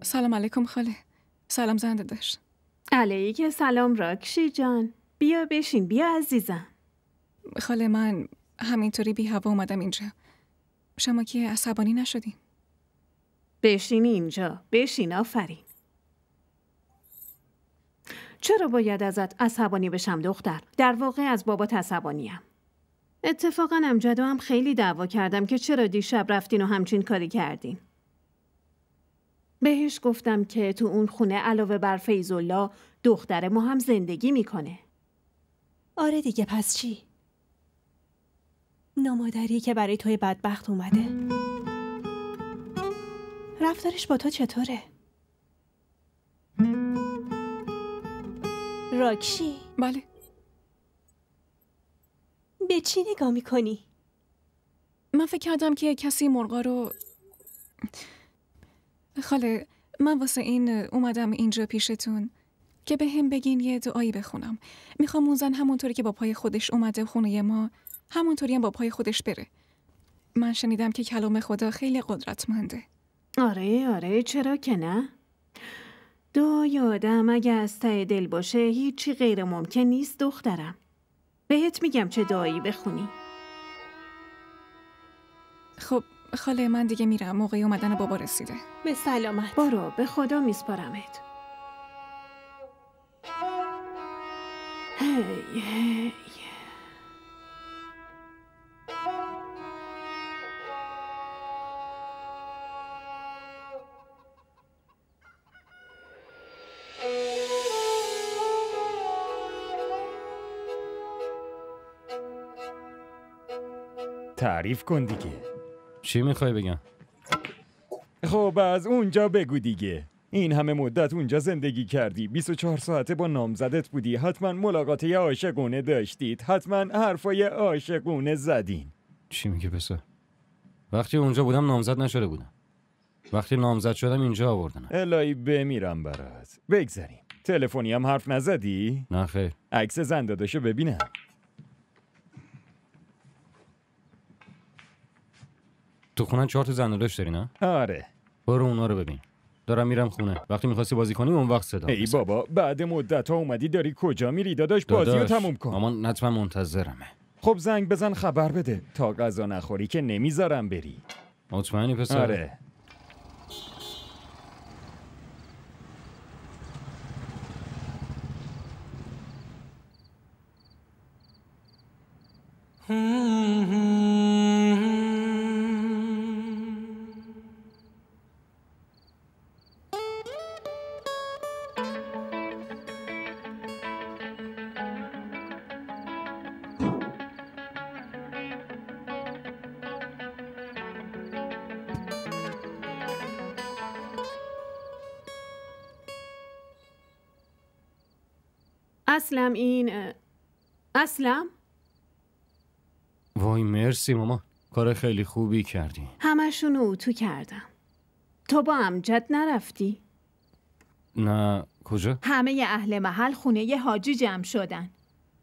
سلام علیکم خاله. سلام زنده داشت. علیک سلام راکشی جان. بیا بشین، بیا عزیزم. خاله من همینطوری بی هوا اومدم اینجا. شما که عصبانی نشدین؟ بشین اینجا، بشین. آفرین. چرا باید ازت عصبانی بشم دختر؟ در واقع از بابات عصبانیم. اتفاقا امجد هم خیلی دعوا کردم که چرا دیشب رفتین و همچین کاری کردین. بهش گفتم که تو اون خونه علاوه بر فیض‌الله دختر ما هم زندگی میکنه. آره دیگه، پس چی؟ نامادری که برای توی بدبخت اومده. رفتارش با تو چطوره؟ راکشی؟ بله. به چی نگاه میکنی؟ من فکر کردم که کسی مرغا رو... خاله من واسه این اومدم اینجا پیشتون که به هم بگین یه دعایی بخونم. میخوام اون زن همونطوری که با پای خودش اومده خونه ما همونطوری هم با پای خودش بره. من شنیدم که کلام خدا خیلی قدرتمنده. آره چرا که نه؟ دعای آدم اگه از ته دل باشه هیچی غیر ممکن نیست دخترم. بهت میگم چه دعایی بخونی. خب خاله من دیگه میرم، موقع اومدن بابا رسیده. به سلامت. برو، به خدا میسپارمت. هی. تعریف کن دیگه. چی میخوای بگم؟ خب از اونجا بگو دیگه. این همه مدت اونجا زندگی کردی، 24 ساعته با نامزدت بودی، حتما ملاقات عاشقونه داشتید، حتما حرفای عاشقونه زدین. چی میگه پسر؟ وقتی اونجا بودم نامزد نشده بودم. وقتی نامزد شدم اینجا آوردنم. الهی بمیرم برات. بگذاریم. تلفنی هم حرف نزدی؟ نه خیر. عکس زن داداشو ببینم. تو خونه 4 تا زن داداش داری نه؟ آره. برو اونا رو ببین. دارم میرم خونه. وقتی می‌خواستی بازی کنی اون وقت صدا. ای بابا بعد مدت‌ها اومدی، داری کجا میری داداش؟ بازیو تموم کن. مامان حتما منتظرمه. خب زنگ بزن خبر بده. تا غذا نخوری که نمیذارم بری. مطمئنی پسر؟ آره. اسلم؟ وای مرسی ماما، کار خیلی خوبی کردی. همشون رو اتو کردم. تو با امجد نرفتی؟ نه کجا؟ همه اهل محل خونه ی حاجی جمع شدن.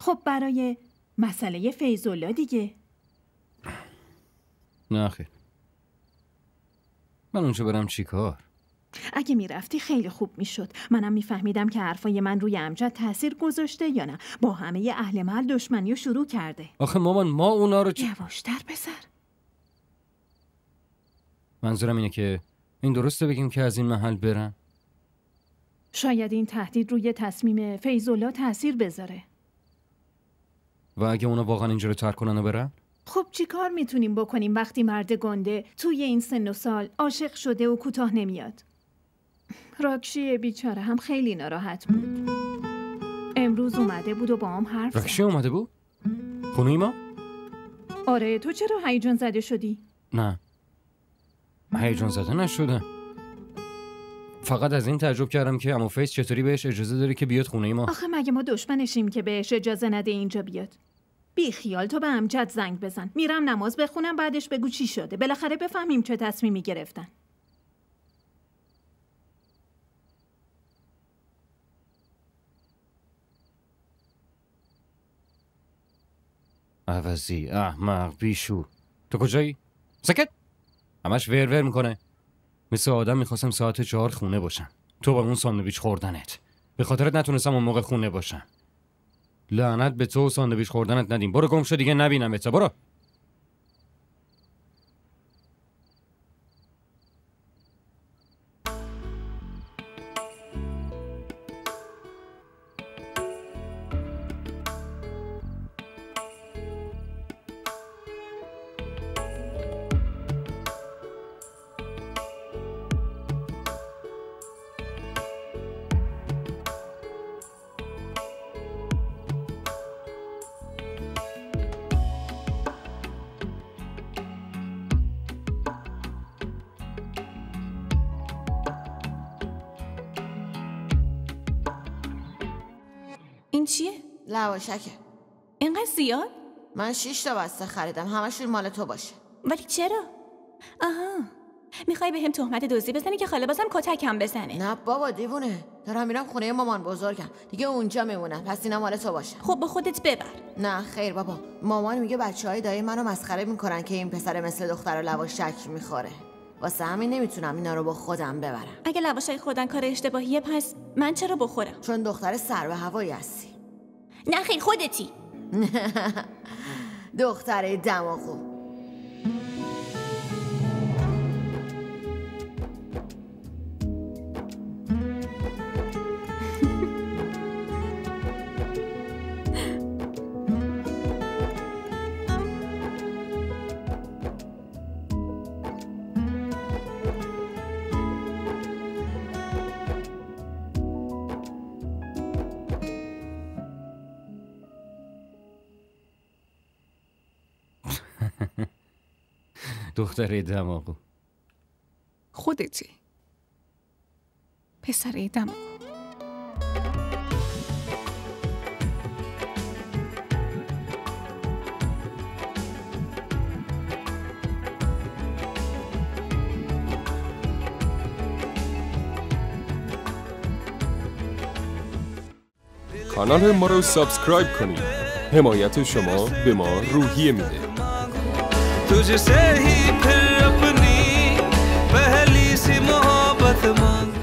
خب برای مسئله فیض‌الله دیگه. نه خیر. من اونجا برم چی کار؟ اگه میرفتی خیلی خوب میشد. منم میفهمیدم که حرفای من روی امجد تأثیر گذاشته یا نه. با همه اهل محل دشمنیو شروع کرده. آخه مامان ما اونا رو یواشتر پسر. منظورم اینه که این درسته بگیم که از این محل برن؟ شاید این تهدید روی تصمیم فیض‌الله تأثیر بذاره. و اگه اونا واقعا اینجا رو ترک کنن و برن؟ خب چی کار میتونیم بکنیم وقتی مرد گنده توی این سن و سال عاشق شده و کوتاه نمیاد؟ راکشی بیچاره هم خیلی ناراحت بود. امروز اومده بود و با هم حرف زد. راکشی اومده بود؟ خونه ما؟ آره. تو چرا هیجان زده شدی؟ نه هیجان زده نشدم. فقط از این تعجب کردم که عمو فیض چطوری بهش اجازه داره که بیاد خونه ما. آخه مگه ما دشمنشیم که بهش اجازه نده اینجا بیاد؟ بی خیال. تو به امجد زنگ بزن. میرم نماز بخونم، بعدش بگو چی شده. بالاخره بفهمیم چه تصمیمی گرفتن. عوضی احمق بیشور. تو کجایی؟ سکت. همش ور ور میکنه. مثل آدم میخواستم ساعت 4 خونه باشم. تو با اون ساندویچ خوردنت. به خاطرت نتونستم اون موقع خونه باشم. لعنت به تو و ساندویچ خوردنت ندیم. برو گم شو دیگه نبینم ات. برو. این چیه؟ لواشکه. اینقدر زیاد؟ من 6 تا بسته خریدم، همشون مال تو باشه. ولی چرا؟ آها، میخوای به هم تهمت دزدی بزنی که خاله بازم کتکم بزنه؟ نه بابا دیوونه، دارم میرم خونه مامان بزرگم، دیگه اونجا میمونم، پس اینا مال تو باشه. خب با خودت ببر. نه خیر بابا، مامان میگه بچهای دایی منو مسخره میکنن که این پسر مثل دختر لواشک میخوره، واسه همین نمیتونم اینا رو با خودم ببرم. اگه لواشک خوردن کار اشتباهیه پس من چرا بخورم؟ چون دختر سر به هوایی هستی. نه خیر خودتی. دختر دماغو. دختره دماغو. خودتی. پسر دماغو. کانال ما رو سابسکرایب کنید. حمایت شما به ما روحیه میده. तुझसे ही फिर अपनी पहली सी मोहब्बत मांग